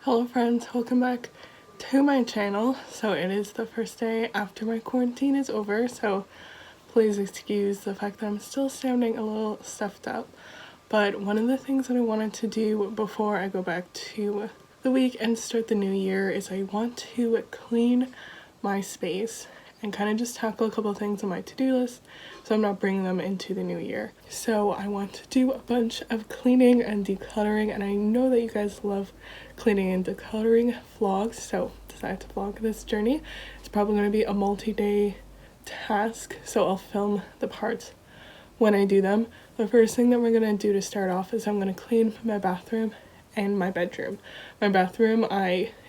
Hello friends, welcome back to my channel. So it is the first day after my quarantine is over, so please excuse the fact that I'm still sounding a little stuffed up. But one of the things that I wanted to do before I go back to the week and start the new year is I want to clean my space and kind of just tackle a couple of things on my to-do list so I'm not bringing them into the new year. So I want to do a bunch of cleaning and decluttering, and I know that you guys love cleaning and decluttering vlogs, so decided to vlog this journey. It's probably going to be a multi-day task, so I'll film the parts when I do them. The first thing that we're going to do to start off is I'm going to clean my bathroom and my bedroom. My bathroom,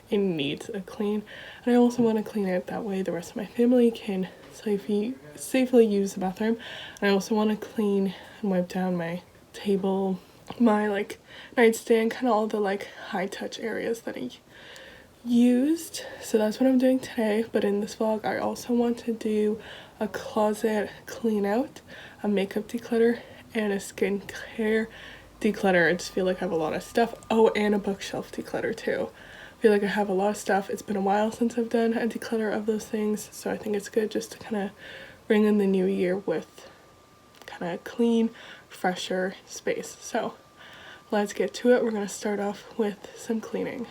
it needs a clean, and I also want to clean it that way the rest of my family can safely use the bathroom. And I also want to clean and wipe down my table, my nightstand, kind of all the high touch areas that I used. So that's what I'm doing today. But in this vlog I also want to do a closet clean out, a makeup declutter, and a skincare declutter. I just feel like I have a lot of stuff. Oh, and a bookshelf declutter too. I feel like I have a lot of stuff. It's been a while since I've done a declutter of those things, so I think it's good just to kind of bring in the new year with kind of clean, fresher space. So let's get to it. We're going to start off with some cleaning.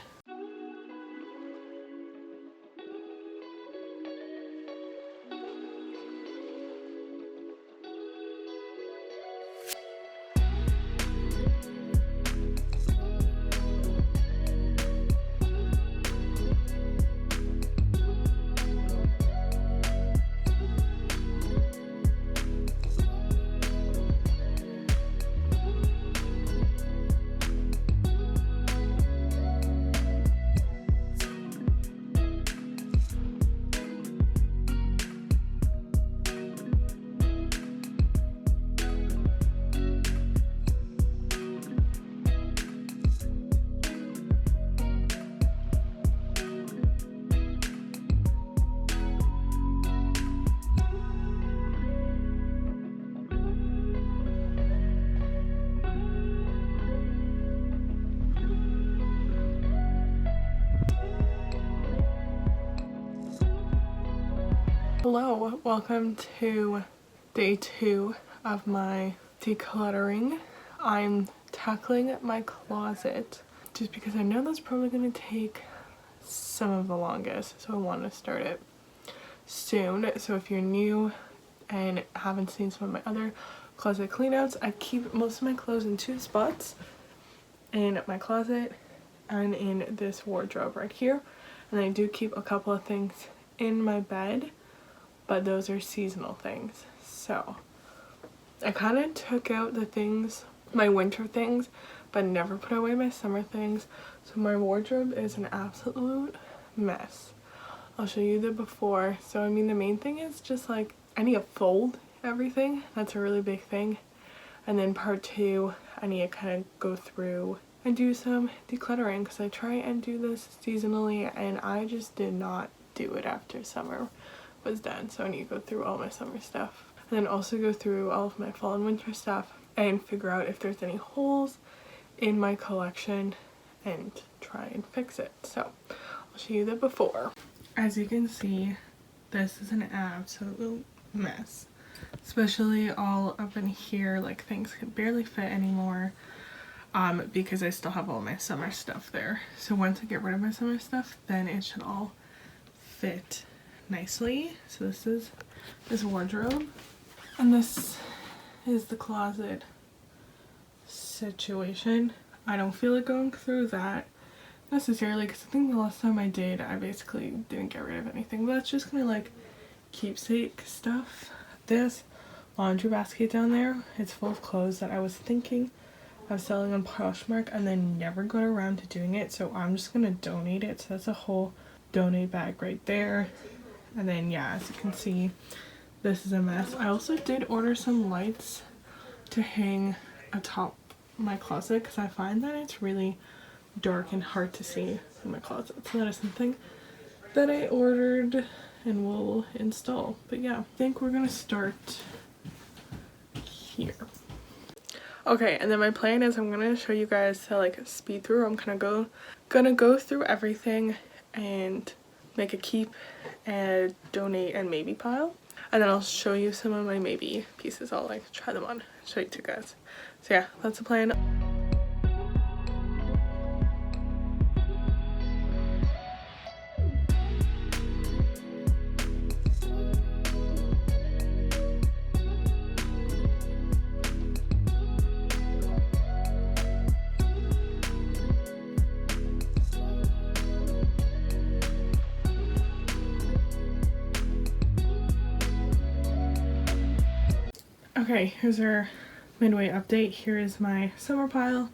Hello, welcome to day 2 of my decluttering. I'm tackling my closet just because I know that's probably going to take some of the longest, so I want to start it soon. So if you're new and haven't seen some of my other closet cleanouts, I keep most of my clothes in 2 spots, in my closet and in this wardrobe right here, and I do keep a couple of things in my bed, but those are seasonal things. So I kind of took out the things, my winter things, but never put away my summer things. So my wardrobe is an absolute mess. I'll show you the before. So I mean, the main thing is just I need to fold everything. That's a really big thing. And then part 2, I need to kind of go through and do some decluttering, because I try and do this seasonally and I just did not do it after summer was done. So I need to go through all my summer stuff and then also go through all of my fall and winter stuff and figure out if there's any holes in my collection and try and fix it. So I'll show you the before. As you can see, this is an absolute mess, especially all up in here. Things can barely fit anymore because I still have all my summer stuff there. So once I get rid of my summer stuff, then it should all fit nicely. So this is this wardrobe, and this is the closet situation. I don't feel like going through that necessarily, because I think the last time I did, I basically didn't get rid of anything, but that's just kind of keepsake stuff. This laundry basket down there, it's full of clothes that I was thinking of selling on Poshmark and then never got around to doing it, so I'm just gonna donate it. So that's a whole donate bag right there. And then yeah, as you can see, this is a mess. I also did order some lights to hang atop my closet because I find that it's really dark and hard to see in my closet. So that is something that I ordered and will install. But yeah, I think we're gonna start here. Okay, and then my plan is I'm gonna show you guys to speed through. I'm gonna go gonna go through everything and make a keep and donate and maybe pile, and then I'll show you some of my maybe pieces. I'll like try them on, show you two guys. So yeah, that's the plan. Okay, here's our midway update. Here is my summer pile.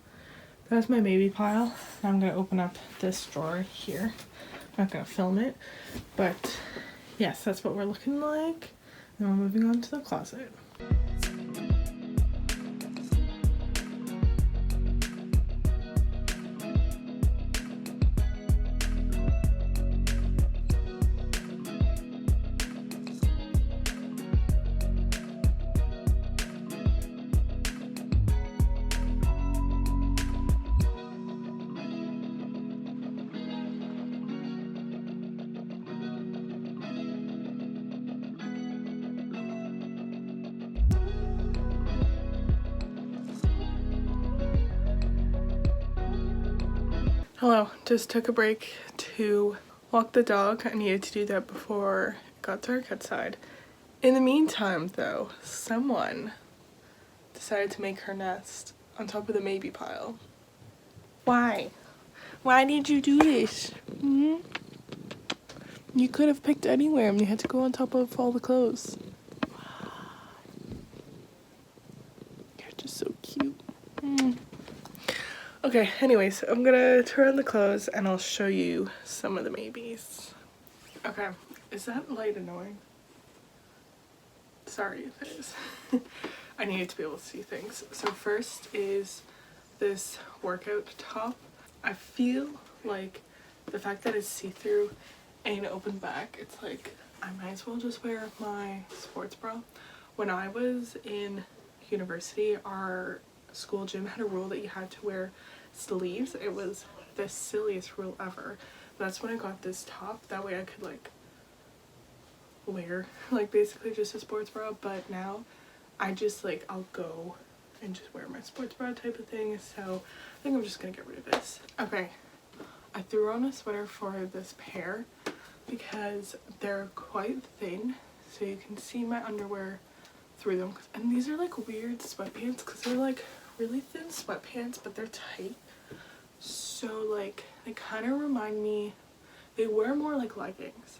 That's my maybe pile. I'm gonna open up this drawer here. I'm not gonna film it, but yes, that's what we're looking like. And we're moving on to the closet. Hello, just took a break to walk the dog. I needed to do that before it got dark outside. In the meantime though, someone decided to make her nest on top of the maybe pile. Why? Why did you do this? You could have picked anywhere and you had to go on top of all the clothes. You're just so cute. Okay, anyways, I'm gonna turn on the clothes and I'll show you some of the maybes. Okay, is that light annoying? Sorry if it is. I needed to be able to see things. So first is this workout top. I feel like the fact that it's see-through and open back, it's like I might as well just wear my sports bra. When I was in university, our school gym had a rule that you had to wear sleeves. It was the silliest rule ever. That's when I got this top. That way I could like wear like basically just a sports bra, but now I just like I'll go and just wear my sports bra type of thing. So I think I'm just gonna get rid of this. Okay, I threw on a sweater for this pair because they're quite thin, so you can see my underwear through them. And these are like weird sweatpants because they're like really thin sweatpants, but they're tight. So like they kind of remind me, they wear more like leggings,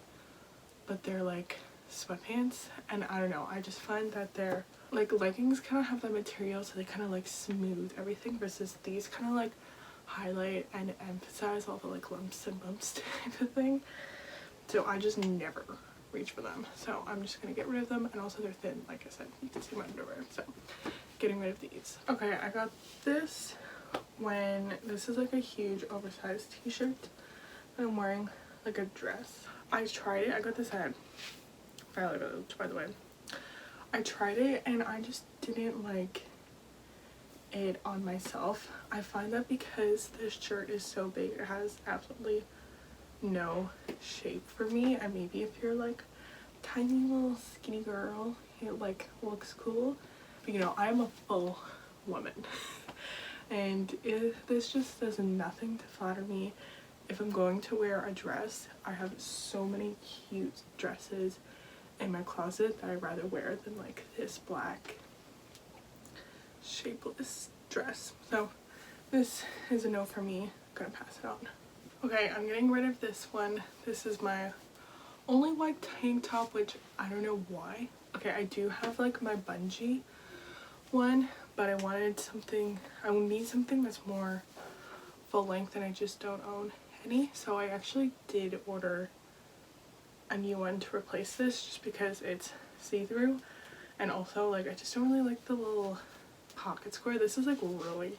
but they're like sweatpants. And I don't know, I just find that they're like leggings kind of have that material, so they kind of like smooth everything, versus these kind of like highlight and emphasize all the like lumps and bumps type of thing. So I just never reach for them, so I'm just gonna get rid of them. And also they're thin, like I said, you can see my underwear, so getting rid of these. Okay, I got this when this is like a huge oversized t-shirt and I'm wearing like a dress. I tried it, I got this at Valley Village, by the way. I tried it and I just didn't like it on myself. I find that because this shirt is so big, it has absolutely no shape for me. And maybe if you're like tiny little skinny girl, it like looks cool, but you know, I'm a full woman and this just does nothing to flatter me. If I'm going to wear a dress, I have so many cute dresses in my closet that I'd rather wear than like this black shapeless dress. So this is a no for me. I'm gonna pass it on. Okay, I'm getting rid of this one. This is my only white tank top, which I don't know why. Okay, I do have like my bungee one, but I wanted something, I need something that's more full length and I just don't own any. So I actually did order a new one to replace this just because it's see-through, and also like I just don't really like the little pocket square. This is like really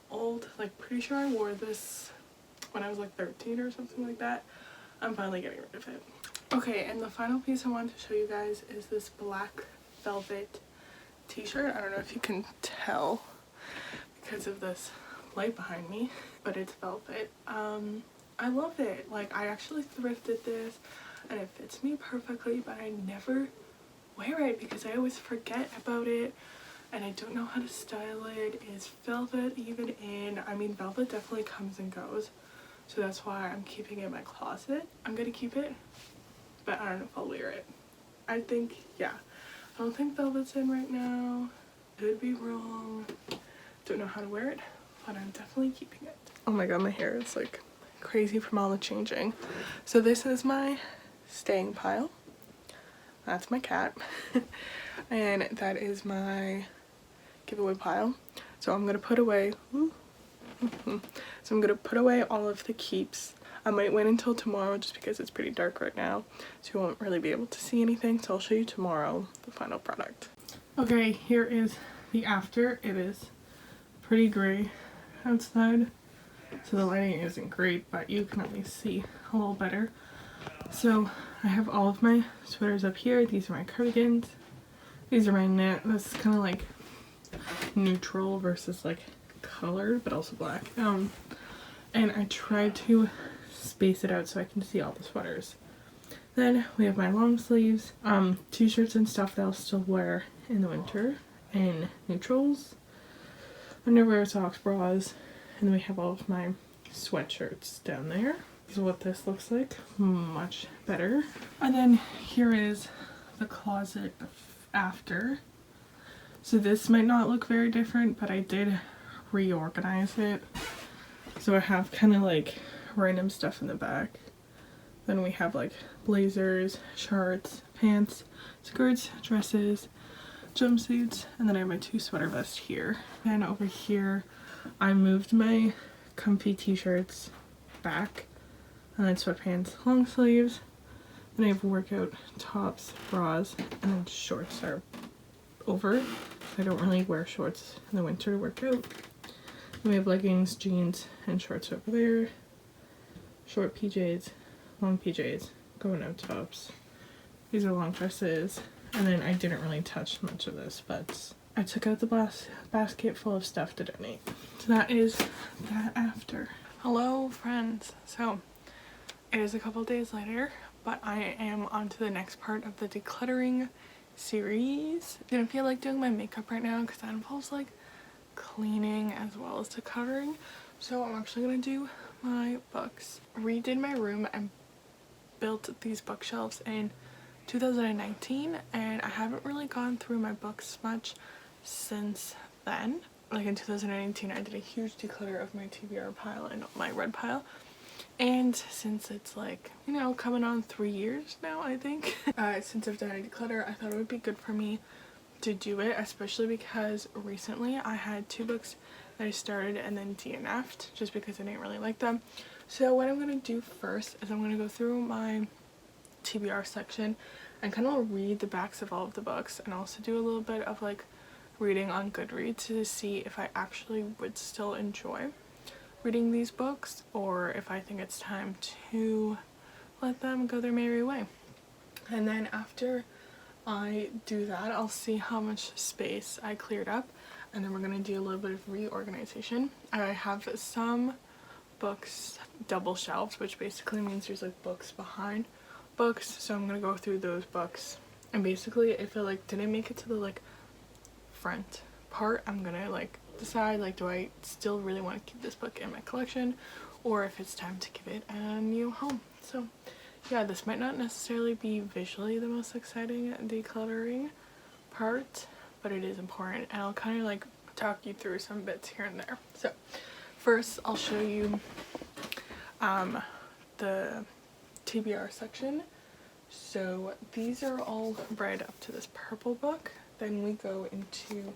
old, like pretty sure I wore this when I was like 13 or something like that. I'm finally getting rid of it. Okay, and the final piece I wanted to show you guys is this black velvet t-shirt. I don't know if you can tell because of this light behind me, but it's velvet. I love it. Like, I actually thrifted this and it fits me perfectly, but I never wear it because I always forget about it and I don't know how to style it. Is velvet even in? I mean, velvet definitely comes and goes, so that's why I'm keeping it in my closet. I'm gonna keep it, but I don't know if I'll wear it. I think, yeah, I don't think velvet's in right now. Could be wrong. Don't know how to wear it, but I'm definitely keeping it. Oh my god, my hair is like crazy from all the changing. So this is my staying pile. That's my cat. And that is my giveaway pile. So I'm gonna put away, so I'm gonna put away all of the keeps. I might wait until tomorrow just because it's pretty dark right now, so you won't really be able to see anything. So I'll show you tomorrow the final product. Okay, here is the after. It is pretty gray outside, so the lighting isn't great, but you can at least see a little better. So I have all of my sweaters up here. These are my cardigans. These are my knit. That's kind of like neutral versus like colored, but also black. And I tried to space it out so I can see all the sweaters. Then we have my long sleeves, t-shirts and stuff that I'll still wear in the winter, and neutrals, underwear, socks, bras, and then we have all of my sweatshirts down there. This is what this looks like, much better. And then here is the closet after. So this might not look very different, but I did reorganize it. So I have kind of like random stuff in the back. Then we have like blazers, shorts, pants, skirts, dresses, jumpsuits, and then I have my 2 sweater vests here. And over here I moved my comfy t-shirts back, and then sweatpants, long sleeves. Then I have workout tops, bras, and then shorts are over. I don't really wear shorts in the winter to work out. Then we have leggings, jeans, and shorts over there. Short PJs, long PJs, going out tops. These are long dresses. And then I didn't really touch much of this, but I took out the basket full of stuff to donate. So that is that after. Hello friends. So it is a couple days later, but I am on to the next part of the decluttering series. I didn't feel like doing my makeup right now because that involves like cleaning as well as decluttering. So I'm actually gonna do my books. Redid my room and built these bookshelves in 2019, and I haven't really gone through my books much since then. Like in 2019 I did a huge declutter of my TBR pile and my red pile, and since it's like, you know, coming on 3 years now, I think, since I've done a declutter, I thought it would be good for me to do it, especially because recently I had 2 books that I started and then DNF'd just because I didn't really like them. So what I'm going to do first is I'm going to go through my TBR section and kind of read the backs of all of the books, and also do a little bit of like reading on Goodreads to see if I actually would still enjoy reading these books, or if I think it's time to let them go their merry way. And then after I do that, I'll see how much space I cleared up, and then we're going to do a little bit of reorganization. I have some books double shelved, which basically means there's like books behind books, so I'm going to go through those books, and basically if I like didn't make it to the like front part, I'm gonna like decide like, do I still really want to keep this book in my collection, or if it's time to give it a new home. So yeah, this might not necessarily be visually the most exciting decluttering part, but it is important, and I'll kind of like talk you through some bits here and there. So first I'll show you the TBR section. So these are all read up to this purple book. Then we go into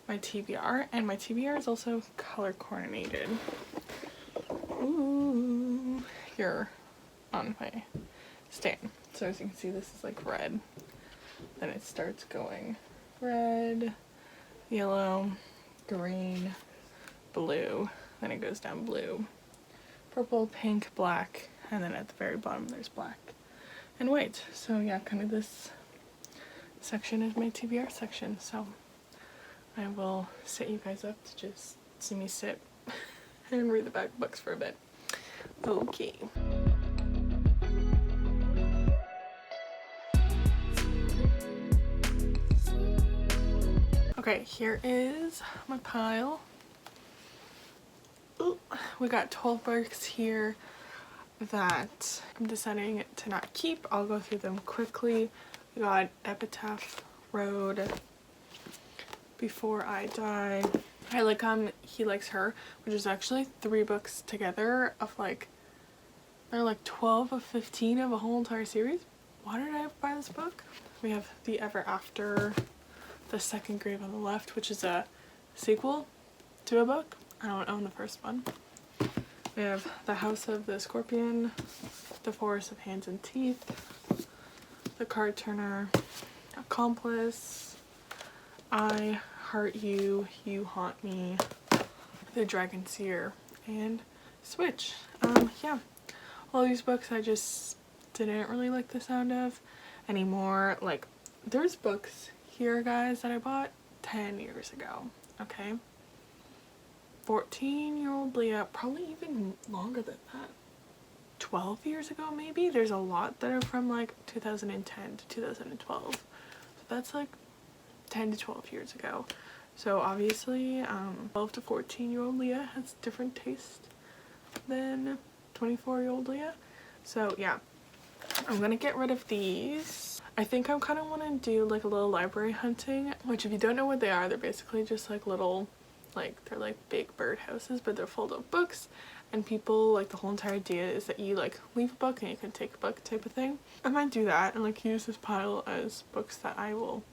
my TBR, and my TBR is also color coordinated. Ooh, here on my stand. So as you can see, this is like red. Then it starts going red, yellow, green, blue. Then it goes down blue, purple, pink, black, and then at the very bottom there's black and white. So yeah, kind of this section is my TBR section. So I will set you guys up to just see me sit and read the back books for a bit. Okay. Okay, here is my pile. Ooh, we got 12 books here that I'm deciding to not keep. I'll go through them quickly. We got Epitaph Road, Before I Die, I Like He Likes Her, which is actually 3 books together of like, they're like 12 of 15 of a whole entire series. Why did I buy this book? We have The Ever After, The Second Grave on the Left, which is a sequel to a book. I don't own the first one. We have The House of the Scorpion, The Forest of Hands and Teeth, The Card Turner, Accomplice, I Heart You, You Haunt Me, The Dragon Seer, and Switch. Yeah, all these books I just didn't really like the sound of anymore. Like, there's books here, guys, that I bought 10 years ago, okay? 14-year-old Leah, probably even longer than that. 12 years ago, maybe? There's a lot that are from like 2010 to 2012. So that's like 10 to 12 years ago. So obviously, 12 to 14-year-old Leah has different taste than 24-year-old Leah. So yeah, I'm gonna get rid of these. I think I kind of want to do like a little library hunting, which if you don't know what they are, they're basically just like little, like they're like big bird houses, but they're full of books, and people, like the whole entire idea is that you like leave a book and you can take a book type of thing. I might do that and like use this pile as books that I will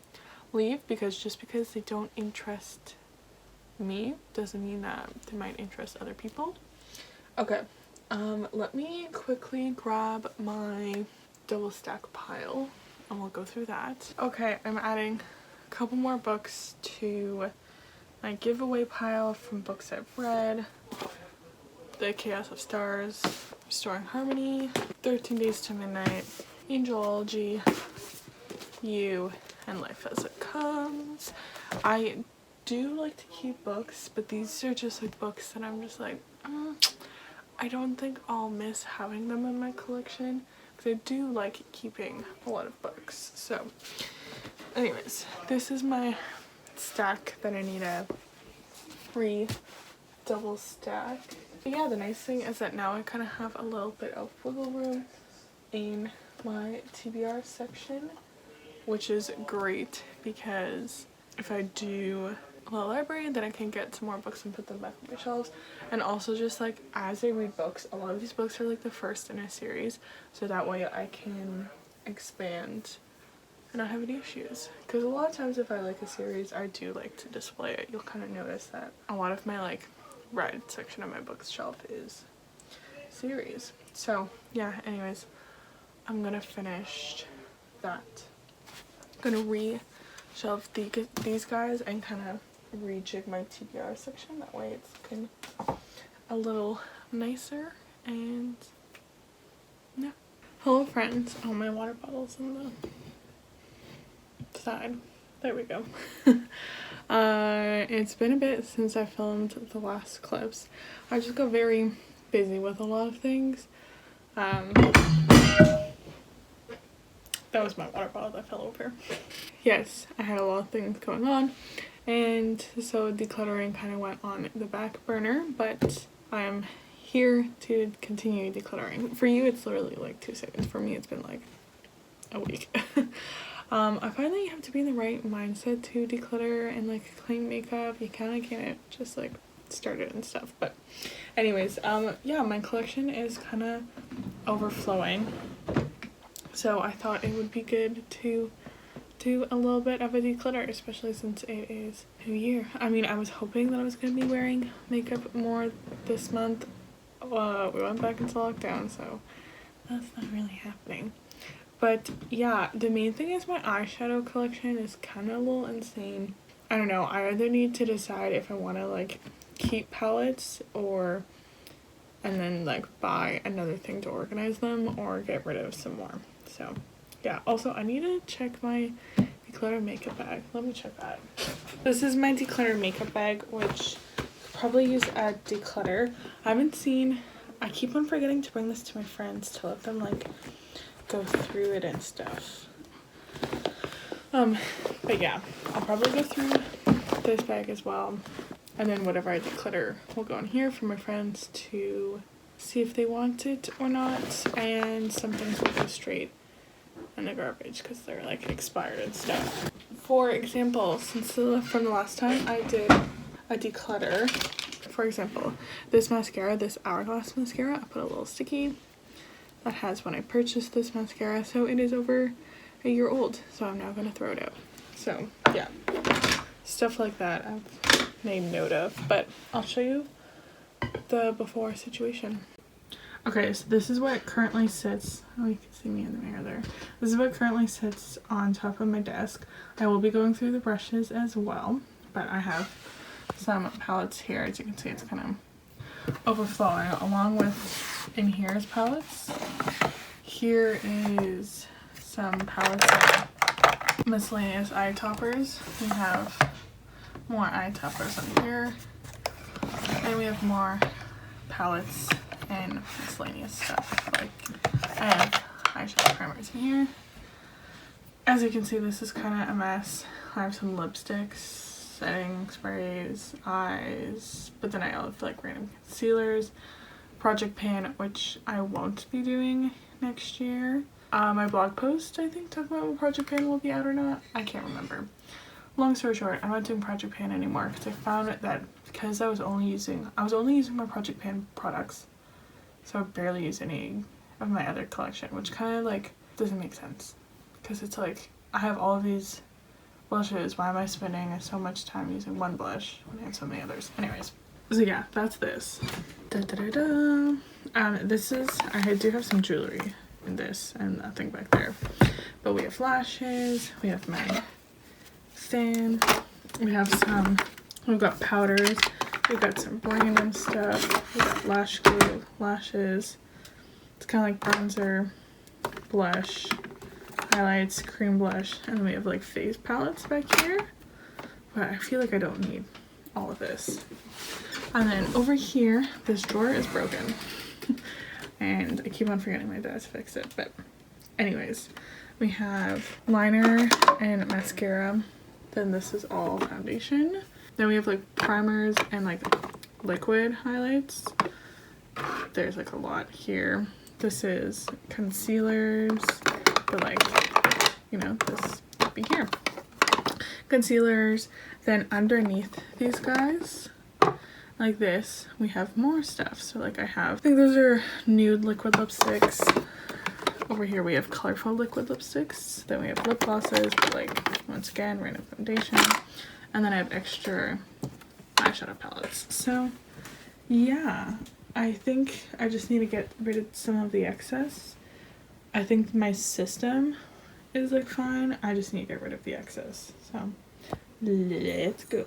leave, because just because they don't interest me doesn't mean that they might interest other people. Okay, let me quickly grab my double stack pile and we'll go through that. Okay, I'm adding a couple more books to my giveaway pile from books I've read. The Chaos of Stars, Restoring Harmony, 13 Days to Midnight, Angelology, You, and Life as It Comes. I do like to keep books, but these are just like books that I'm just like, I don't think I'll miss having them in my collection, because I do like keeping a lot of books. So anyways, this is my stack that I need a free double stack. But yeah, the nice thing is that now I kind of have a little bit of wiggle room in my TBR section, which is great, because if I do a little library, then I can get some more books and put them back on my shelves. And also just like as I read books, a lot of these books are like the first in a series, so that way I can expand and not have any issues. Because a lot of times if I like a series, I do like to display it. You'll kind of notice that a lot of my like read section of my bookshelf is series. So yeah, anyways, I'm gonna finish that. I'm gonna re-shelve these guys and kind of rejig my TBR section. That way it's looking a little nicer. And yeah. Hello friends. Oh, my water bottle's in the side. There we go. It's been a bit since I filmed the last clips. I just got very busy with a lot of things. That was my water bottle that fell over. Yes, I had a lot of things going on, and so decluttering kind of went on the back burner, but I'm here to continue decluttering. For you, it's literally like 2 seconds. For me, it's been like a week. I find that you have to be in the right mindset to declutter and like clean makeup. You kind of can't just like start it and stuff. But anyways, yeah, my collection is kind of overflowing. So I thought it would be good to do a little bit of a declutter, especially since it is New Year. I mean, I was hoping that I was going to be wearing makeup more this month. We went back into lockdown, so that's not really happening. But yeah, the main thing is my eyeshadow collection is kind of a little insane. I don't know, I either need to decide if I want to like keep palettes or and then like buy another thing to organize them, or get rid of some more. So yeah, also I need to check my declutter makeup bag. Let me check that. This is my declutter makeup bag, which probably use a Declutter. I keep on forgetting to bring this to my friends to let them like go through it and stuff. But yeah, I'll probably go through this bag as well, and then whatever I declutter will go in here for my friends to see if they want it or not, and some things will go straight in the garbage because they're like expired and stuff. For example, from the last time I did a declutter, for example, this mascara, this Hourglass mascara, I put a little sticky that has when I purchased this mascara, so it is over a year old, so I'm now gonna throw it out. So yeah, stuff like that I've made note of, but I'll show you the before situation. Okay, so this is what currently sits, oh, you can see me in the mirror there. This is what currently sits on top of my desk. I will be going through the brushes as well, but I have some palettes here. As you can see, it's kind of overflowing, along with in here's palettes. Here is some palettes of miscellaneous eye toppers. We have more eye toppers on here, and we have more palettes and miscellaneous stuff. Like I have eyeshadow primers in here. As you can see, this is kind of a mess. I have some lipsticks, setting sprays, eyes, but then I also have like random concealers, project pan, which I won't be doing next year. My blog post, I think, talking about when project pan will be out or not. I can't remember. Long story short, I'm not doing project pan anymore because I found that because I was only using my project pan products, so I barely use any of my other collection, which kind of like doesn't make sense because it's like I have all of these blushes. Why am I spending so much time using one blush when I have so many others? Anyways, so yeah, that's this. This is, I do have some jewelry in this and nothing back there, but we have lashes, we have my fan, we've got powders, we've got some random stuff, we've got lash glue, lashes, it's kind of like bronzer, blush, highlights, cream blush, and then we have like face palettes back here, but I feel like I don't need all of this. And then over here, this drawer is broken and I keep on forgetting my dad to fix it, but anyways, we have liner and mascara, then this is all foundation, then we have like primers and like liquid highlights. There's like a lot here. This is concealers, but like, you know, this would be here. Concealers, then underneath these guys, like this, we have more stuff. So like I think those are nude liquid lipsticks. Over here we have colorful liquid lipsticks. Then we have lip glosses, but like, once again, random foundation. And then I have extra eyeshadow palettes. So yeah, I think I just need to get rid of some of the excess. I think my system is like fine. I just need to get rid of the excess. So let's go.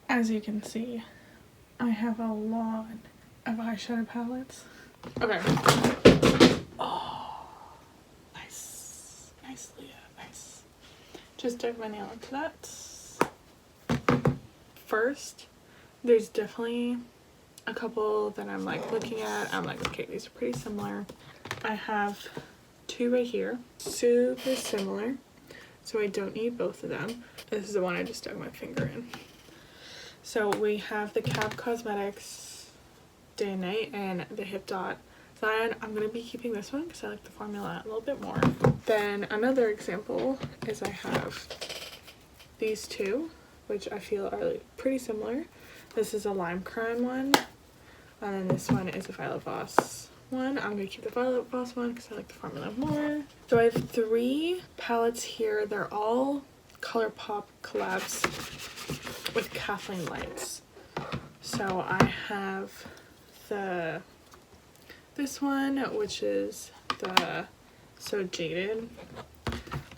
As you can see, I have a lot of eyeshadow palettes. Okay. Oh, nice. Nice, Leah. Nice. Just dug my nail into that. First, there's definitely a couple that I'm like looking at. I'm like, okay, these are pretty similar. I have two right here. Super similar. So I don't need both of them. This is the one I just dug my finger in. So we have the Cap Cosmetics Day and Night and the Hip Dot Zion. I'm going to be keeping this one because I like the formula a little bit more. Then another example is I have these two, which I feel are like pretty similar. This is a Lime Crime one, and then this one is a Violet Voss one. I'm going to keep the Violet Voss one because I like the formula more. So I have three palettes here. They're all ColourPop collabs with Kathleen Lights. So I have this one, which is the So Jaded.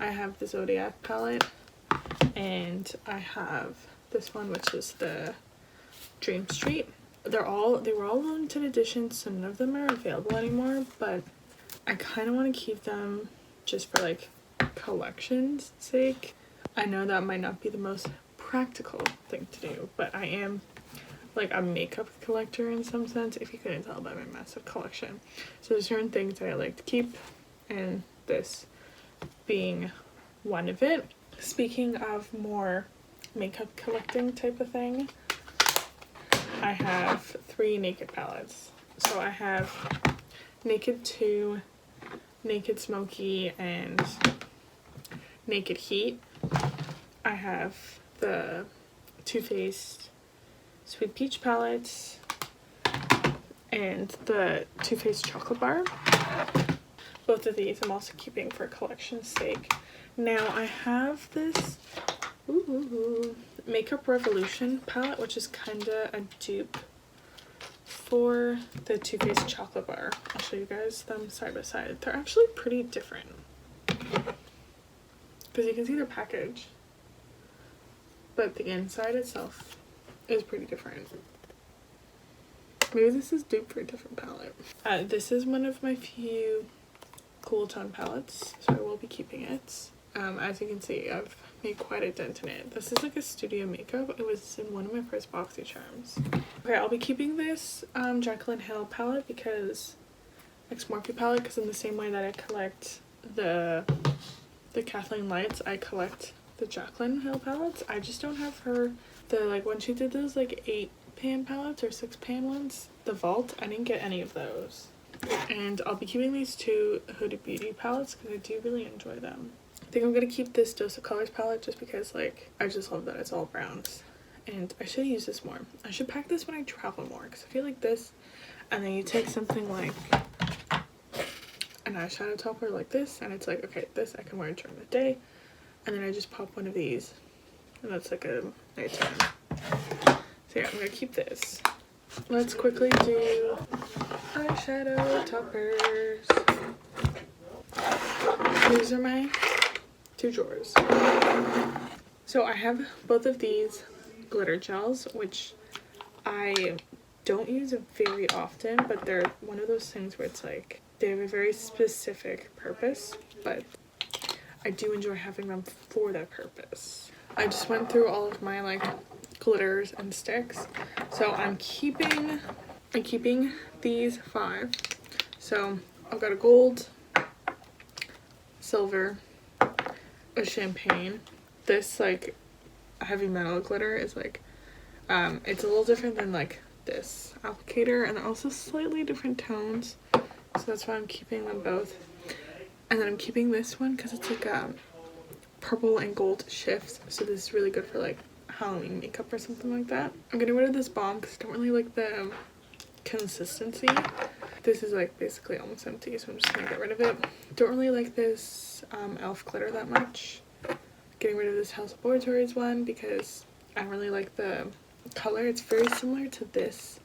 I have the Zodiac palette, and I have this one, which is the Dream Street. They were all limited editions, so none of them are available anymore, but I kind of want to keep them just for like collection's sake. I know that might not be the most practical thing to do, but I am like a makeup collector in some sense, if you couldn't tell by my massive collection. So there's certain things that I like to keep, and this being one of it. Speaking of more makeup collecting type of thing, I have 3 Naked palettes. So I have Naked 2, Naked Smoky, and Naked Heat. I have the Too Faced Sweet Peach palettes and the Too Faced Chocolate Bar. Both of these I'm also keeping for collection's sake. Now I have this Makeup Revolution palette, which is kinda a dupe for the Too Faced Chocolate Bar. I'll show you guys them side by side. They're actually pretty different because you can see their package, but the inside itself is pretty different. Maybe this is dupe for a different palette. This is one of my few cool tone palettes, so I will be keeping it. As you can see, I've made quite a dent in it. This is like a studio makeup. It was in one of my first BoxyCharms. Okay, I'll be keeping this Jaclyn Hill palette because Morphe palette, because in the same way that I collect the Kathleen Lights, I collect the Jaclyn Hill palettes. I just don't have her, like when she did those like 8-pan palettes or 6-pan ones, the Vault, I didn't get any of those. And I'll be keeping these 2 Huda Beauty palettes because I do really enjoy them. I think I'm gonna keep this Dose of Colors palette just because like I just love that it's all browns, and I should use this more. I should pack this when I travel more because I feel like this, and then you take something like an eyeshadow topper like this, and it's like, okay, this I can wear during the day, and then I just pop one of these, and that's like a nighttime. So yeah, I'm gonna keep this. Let's quickly do eyeshadow toppers. These are my 2 drawers. So I have both of these glitter gels, which I don't use very often, but they're one of those things where it's like they have a very specific purpose, but I do enjoy having them for that purpose. I just went through all of my like glitters and sticks, so I'm keeping these 5. So I've got a gold, silver, a champagne. This like heavy metal glitter is like it's a little different than like this applicator, and they're also slightly different tones, so that's why I'm keeping them both. And then I'm keeping this one because it's like purple and gold shifts, so this is really good for like Halloween makeup or something like that. I'm getting rid of this balm because I don't really like the consistency. This is like basically almost empty, so I'm just gonna get rid of it. Don't really like this elf glitter that much. Getting rid of this House Laboratories one because I don't really like the color. It's very similar to this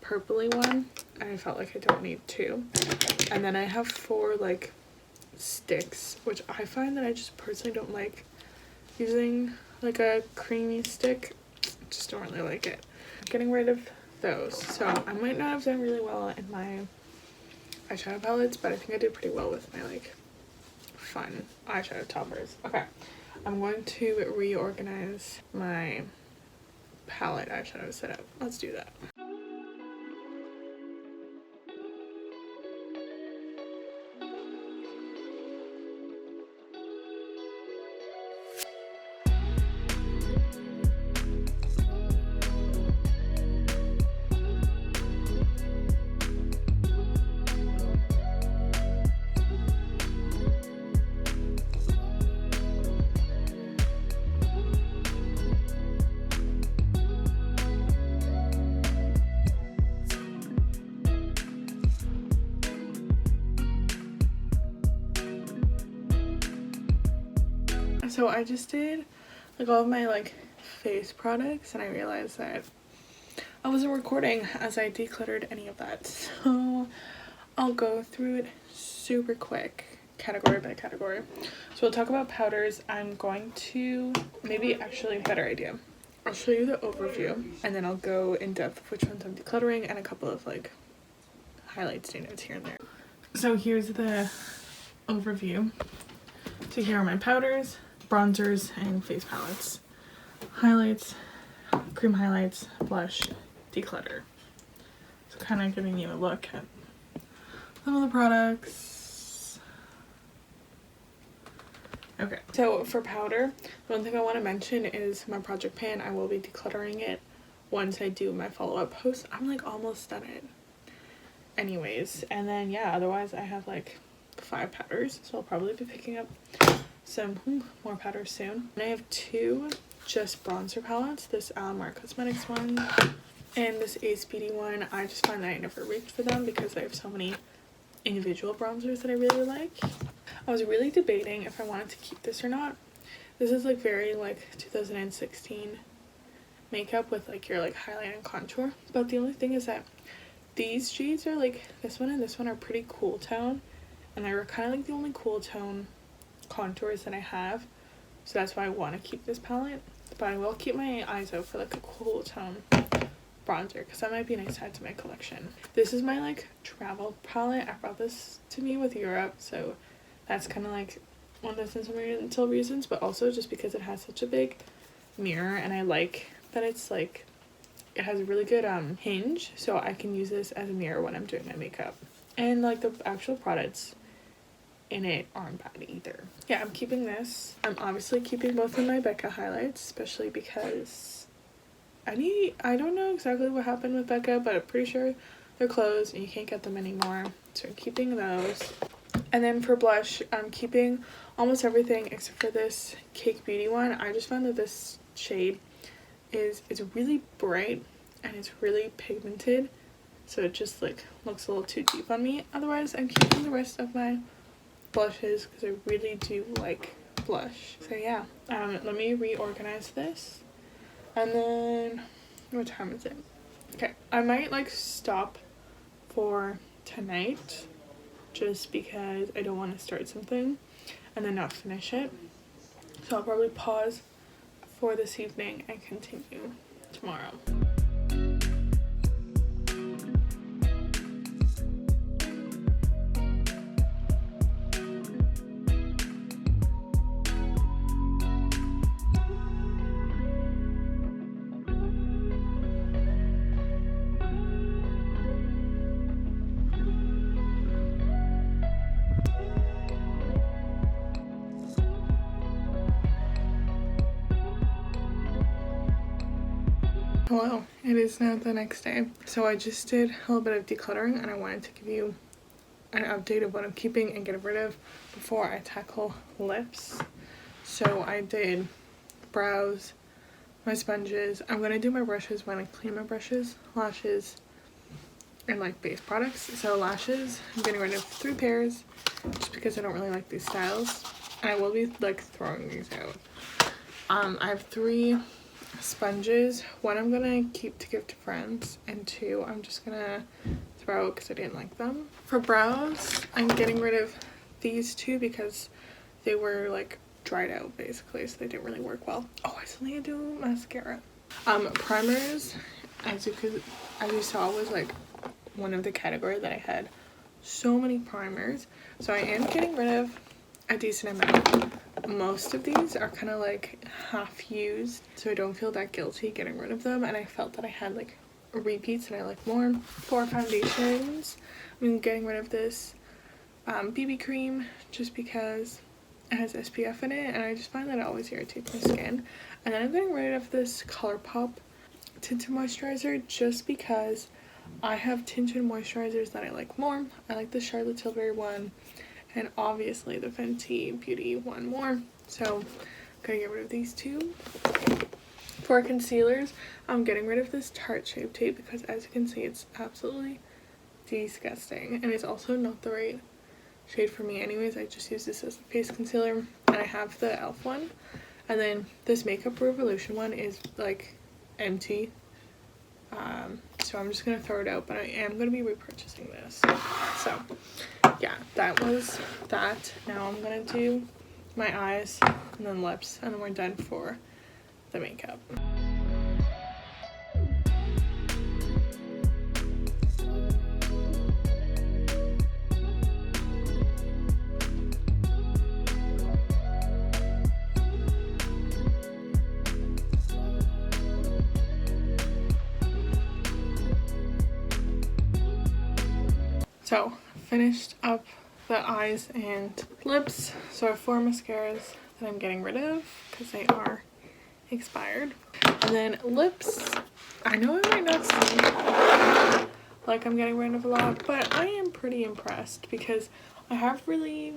purpley one, and I felt like I don't need 2. And then I have 4 like sticks, which I find that I just personally don't like using like a creamy stick. Just don't really like it. Getting rid of those. So I might not have done really well in my eyeshadow palettes, but I think I did pretty well with my like fun eyeshadow toppers. Okay, I'm going to reorganize my palette eyeshadow setup. Let's do that. So I just did like all of my like face products, and I realized that I wasn't recording as I decluttered any of that. So I'll go through it super quick, category by category. So we'll talk about powders. I'm going to, maybe actually better idea, I'll show you the overview and then I'll go in depth of which ones I'm decluttering and a couple of like highlights, notes here and there. So here's the overview. So here are my powders, bronzers, and face palettes. Highlights, cream highlights, blush, declutter. So kind of giving you a look at some of the products. Okay, so for powder, one thing I want to mention is my project pan. I will be decluttering it once I do my follow-up post. I'm like almost done it anyways, and then yeah, otherwise I have like 5 powders, so I'll probably be picking up some more powders soon. And I have 2 just bronzer palettes, this Alamar Cosmetics one and this Ace Beauty one. I just find that I never reached for them because I have so many individual bronzers that I really like. I was really debating if I wanted to keep this or not. This is like very like 2016 makeup with like your like highlight and contour, but the only thing is that these shades are like, this one and this one are pretty cool tone, and they're kind of like the only cool tone contours that I have, so that's why I want to keep this palette. But I will keep my eyes out for like a cool tone bronzer because that might be nice to add to my collection. This is my like travel palette. I brought this to me with Europe, so that's kind of like one of the sentimental reasons, but also just because it has such a big mirror and I like that it's like, it has a really good hinge, so I can use this as a mirror when I'm doing my makeup. And like the actual products in it aren't bad either. Yeah, I'm keeping this. I'm obviously keeping both of my Becca highlights, especially because I don't know exactly what happened with Becca, but I'm pretty sure they're closed and you can't get them anymore, so I'm keeping those. And then for blush, I'm keeping almost everything except for this Cake Beauty one. I just found that this shade is really bright and it's really pigmented, so it just like looks a little too deep on me. Otherwise, I'm keeping the rest of my blushes because I really do like blush. So yeah, let me reorganize this, and then what time is it? Okay, I might like stop for tonight just because I don't want to start something and then not finish it, so I'll probably pause for this evening and continue tomorrow. Hello, it is now the next day. So I just did a little bit of decluttering and I wanted to give you an update of what I'm keeping and get rid of before I tackle lips. So I did brows, my sponges. I'm going to do my brushes when I clean my brushes, lashes, and like base products. So lashes, I'm getting rid of 3 pairs just because I don't really like these styles. And I will be like throwing these out. I have 3 sponges. 1 I'm gonna keep to give to friends, and 2 I'm just gonna throw because I didn't like them. For brows, I'm getting rid of these 2 because they were like dried out basically, so they didn't really work well. Oh, I still need to do mascara. Primers, as you saw, was like one of the categories that I had so many primers, so I am getting rid of a decent amount. Most of these are kind of like half used, so I don't feel that guilty getting rid of them, and I felt that I had like repeats and I like more. For foundations, I'm getting rid of this BB cream just because it has SPF in it and I just find that it always irritates my skin. And then I'm getting rid of this ColourPop tinted moisturizer just because I have tinted moisturizers that I like more. I like the Charlotte Tilbury one and obviously the Fenty Beauty one more, so I'm gonna get rid of these 2. For concealers, I'm getting rid of this Tarte Shape Tape because, as you can see, it's absolutely disgusting and it's also not the right shade for me anyways. I just use this as a face concealer, and I have the e.l.f. one, and then this Makeup Revolution one is like empty, so I'm just gonna throw it out, but I am gonna be repurchasing this. So yeah, that was that. Now I'm gonna do my eyes and then lips, and then we're done for the makeup. So, finished up the eyes and lips. So I have 4 mascaras that I'm getting rid of because they are expired. And then lips, I know I might not seem like I'm getting rid of a lot, but I am pretty impressed because I have really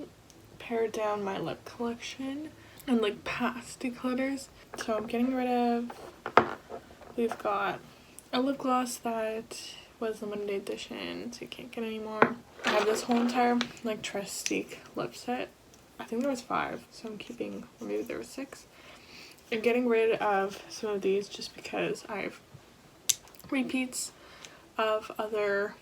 pared down my lip collection and like past declutters. So I'm getting rid of, we've got a lip gloss that was limited edition, so you can't get any more. I have this whole entire like Trestique lip set. I think there was 5, so I'm keeping, or maybe there was 6. I'm getting rid of some of these just because I have repeats of other,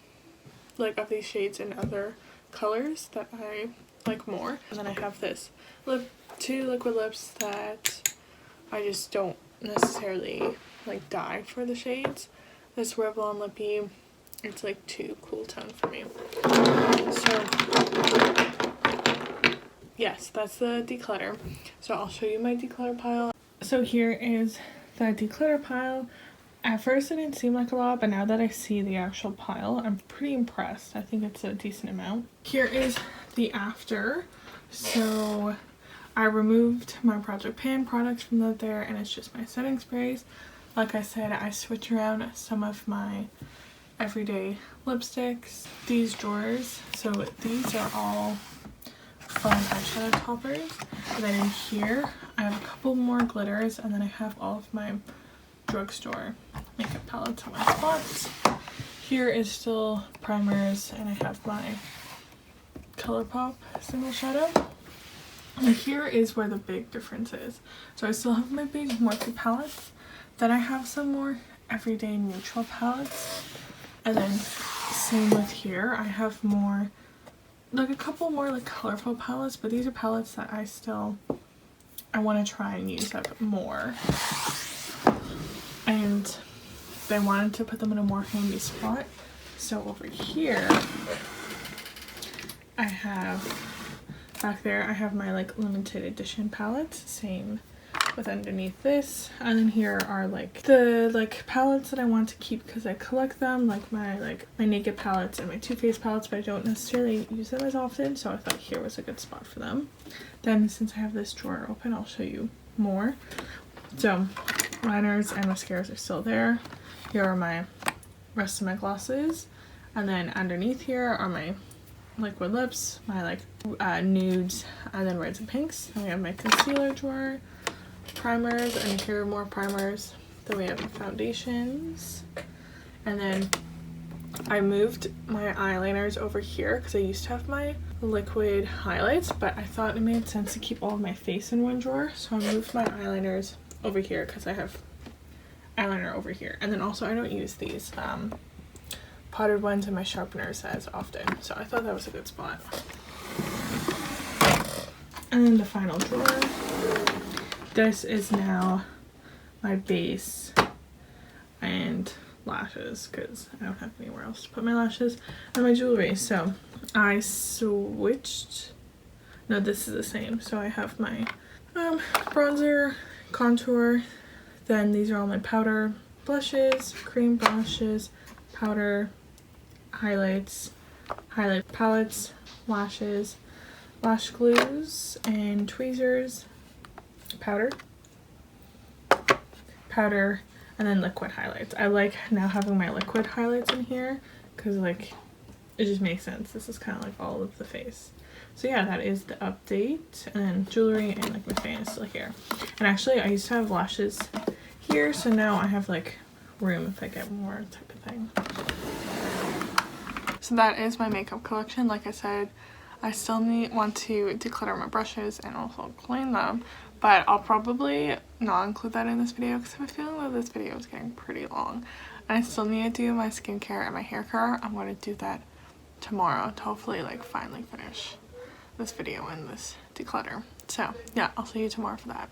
like of these shades in other colors that I like more. And then I have this 2 liquid lips that I just don't necessarily like die for the shades. This Revlon Lippy, it's like too cool tone for me. So yes, that's the declutter. So I'll show you my declutter pile. So here is the declutter pile. At first it didn't seem like a lot, but now that I see the actual pile, I'm pretty impressed. I think it's a decent amount. Here is the after. So I removed my Project Pan products from there, and it's just my setting sprays. Like I said, I switch around some of my everyday lipsticks. These drawers, so these are all fun eyeshadow toppers. And then in here, I have a couple more glitters, and then I have all of my drugstore makeup palettes in my spots. Here is still primers, and I have my ColourPop single shadow. And here is where the big difference is. So I still have my big Morphe palettes. Then I have some more everyday neutral palettes. And then same with here. I have more, like a couple more like colorful palettes, but these are palettes that I want to try and use up more. And I wanted to put them in a more handy spot. So over here, I have, back there, I have my like limited edition palettes, same with underneath this. And then here are like the like palettes that I want to keep because I collect them, like my Naked palettes and my Too Faced palettes, but I don't necessarily use them as often, so I thought here was a good spot for them. Then since I have this drawer open, I'll show you more. So liners and mascaras are still there. Here are my rest of my glosses, and then underneath here are my liquid lips, my like nudes, and then reds and pinks. And we have my concealer drawer, primers, and here are more primers. Then we have foundations, and then I moved my eyeliners over here because I used to have my liquid highlights, but I thought it made sense to keep all of my face in one drawer, so I moved my eyeliners over here because I have eyeliner over here. And then also I don't use these potted ones in my sharpeners as often, so I thought that was a good spot. And then the final drawer, this is now my base and lashes because I don't have anywhere else to put my lashes, and my jewelry. So I switched, no, this is the same. So I have my bronzer, contour, then these are all my powder, blushes, cream blushes, powder, highlights, highlight palettes, lashes, lash glues, and tweezers, powder, and then liquid highlights. I like now having my liquid highlights in here because like it just makes sense. This is kind of like all of the face. So yeah, that is the update. And then jewelry and like my fan is still here. And actually I used to have lashes here, so now I have like room if I get more type of thing. So that is my makeup collection. Like I said, I still want to declutter my brushes and also clean them, but I'll probably not include that in this video because I have a feeling that this video is getting pretty long. And I still need to do my skincare and my hair care. I'm going to do that tomorrow to hopefully like finally finish this video and this declutter. So yeah, I'll see you tomorrow for that.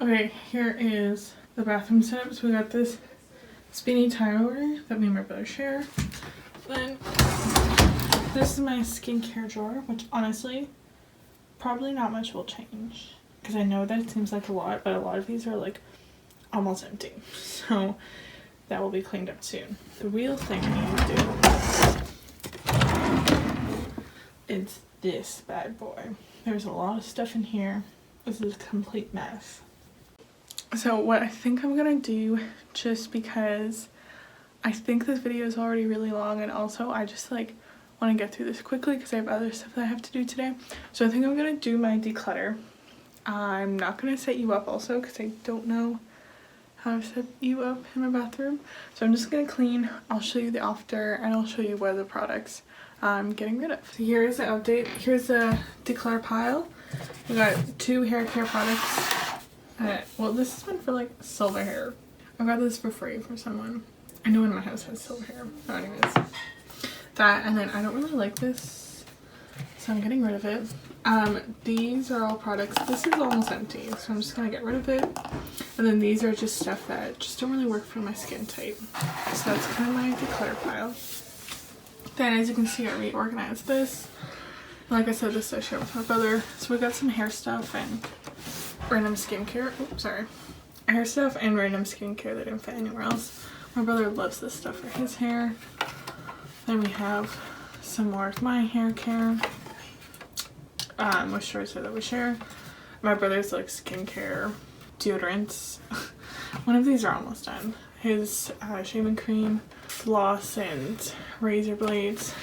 Okay, here is the bathroom setup. So we got this spinny tile that me and my brother share. Then this is my skincare drawer, which honestly probably not much will change because I know that it seems like a lot, but a lot of these are like almost empty, so that will be cleaned up soon. The real thing I need to do is this bad boy. There's a lot of stuff in here. This is a complete mess. So what I think I'm gonna do, just because I think this video is already really long, and also I just like want to get through this quickly because I have other stuff that I have to do today. So I think I'm gonna do my declutter. I'm not gonna set you up also because I don't know how to set you up in my bathroom. So I'm just gonna clean. I'll show you the after and I'll show you what are the products I'm getting rid of. So here's the update. Here's the declutter pile. We got 2 hair care products. Well, this is one for like silver hair. I got this for free for someone. I know one in my house has silver hair. No, anyways. That, and then I don't really like this, so I'm getting rid of it. These are all products. This is almost empty, so I'm just gonna get rid of it. And then these are just stuff that just don't really work for my skin type. So that's kind of my declutter pile. Then, as you can see, I reorganized this. Like I said, this I shared with my brother. So we got some hair stuff and random skincare. Oops, sorry. Hair stuff and random skincare that didn't fit anywhere else. My brother loves this stuff for his hair. Then we have some more of my hair care. Moisturizer that we share. My brother's like skincare deodorants. One of these are almost done. His shaving cream, floss, and razor blades.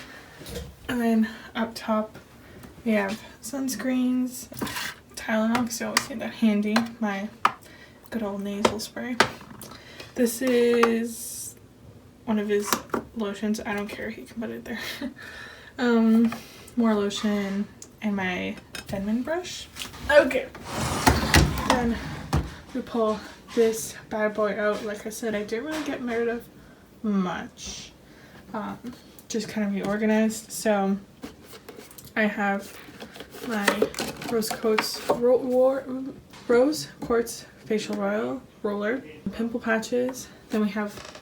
And then up top we have sunscreens, Tylenol, because you always need that handy. My good old nasal spray. This is one of his lotions. I don't care, he can put it there. More lotion and my Denman brush. Okay, then we pull this bad boy out. Like I said, I didn't really get rid of much, just kind of reorganized. So I have my rose quartz facial roller, pimple patches. Then we have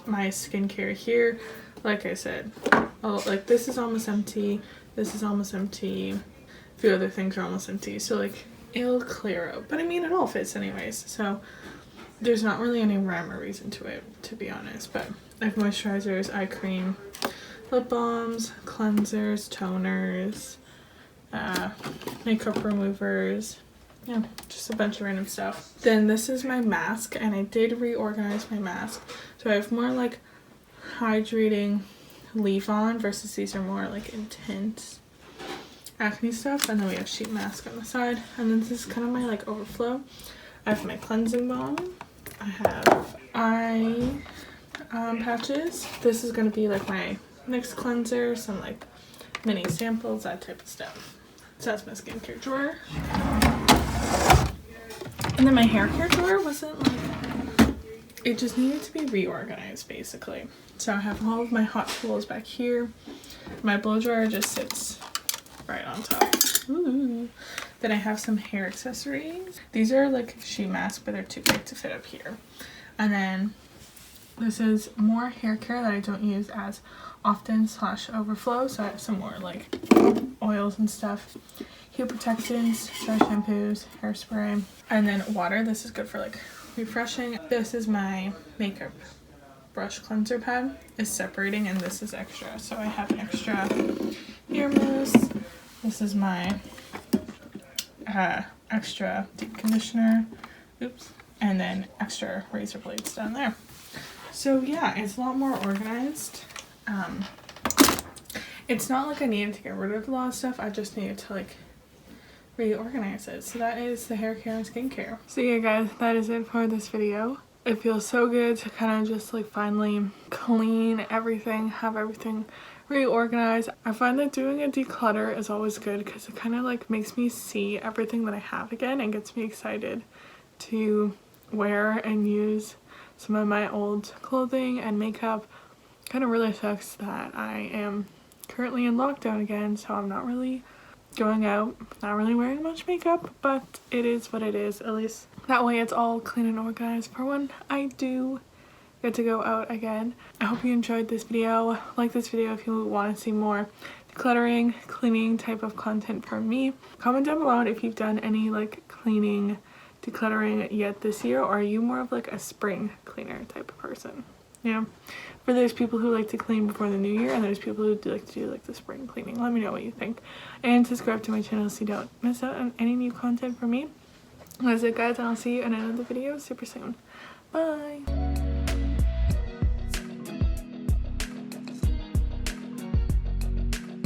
my skincare here. Like I said, like this is almost empty, this is almost empty, a few other things are almost empty, so like it'll clear out, but I mean it all fits anyways, so there's not really any rhyme or reason to it, to be honest. But I have moisturizers, eye cream, lip balms, cleansers, toners, makeup removers, yeah, just a bunch of random stuff. Then this is my mask, and I did reorganize my mask, so I have more like hydrating leave-on versus these are more like intense acne stuff. And then we have sheet mask on the side, and then this is kind of my like overflow. I have my cleansing balm, I have eye patches. This is going to be like my next cleanser, some like mini samples, that type of stuff. So that's my skincare drawer. And then my hair care drawer wasn't like, it just needed to be reorganized basically. So I have all of my hot tools back here. My blow dryer just sits right on top. Ooh. Then I have some hair accessories. These are like sheet masks, but they're too big to fit up here. And then this is more hair care that I don't use as often / overflow. So I have some more like oils and stuff. Hue protectants, dry shampoos, hairspray, and then water. This is good for like refreshing. This is my makeup brush cleanser pad. It's separating, and this is extra. So I have extra ear mousse. This is my extra deep conditioner. Oops. And then extra razor blades down there. So yeah, it's a lot more organized. It's not like I needed to get rid of a lot of stuff. I just needed to like reorganize it. So that is the hair care and skincare. So yeah guys, that is it for this video. It feels so good to kind of just like finally clean everything, have everything reorganize. I find that doing a declutter is always good because it kind of like makes me see everything that I have again and gets me excited to wear and use some of my old clothing and makeup. Kind of really sucks that I am currently in lockdown again, so I'm not really going out, not really wearing much makeup, but it is what it is. At least that way it's all clean and organized for when I do get to go out again. I hope you enjoyed this video. Like this video if you want to see more decluttering, cleaning type of content from me. Comment down below if you've done any like cleaning, decluttering yet this year, or are you more of like a spring cleaner type of person? Yeah, for those people who like to clean before the new year, and there's people who do like to do like the spring cleaning. Let me know what you think, and subscribe to my channel so you don't miss out on any new content from me. That's it guys, and I'll see you in another video super soon. Bye.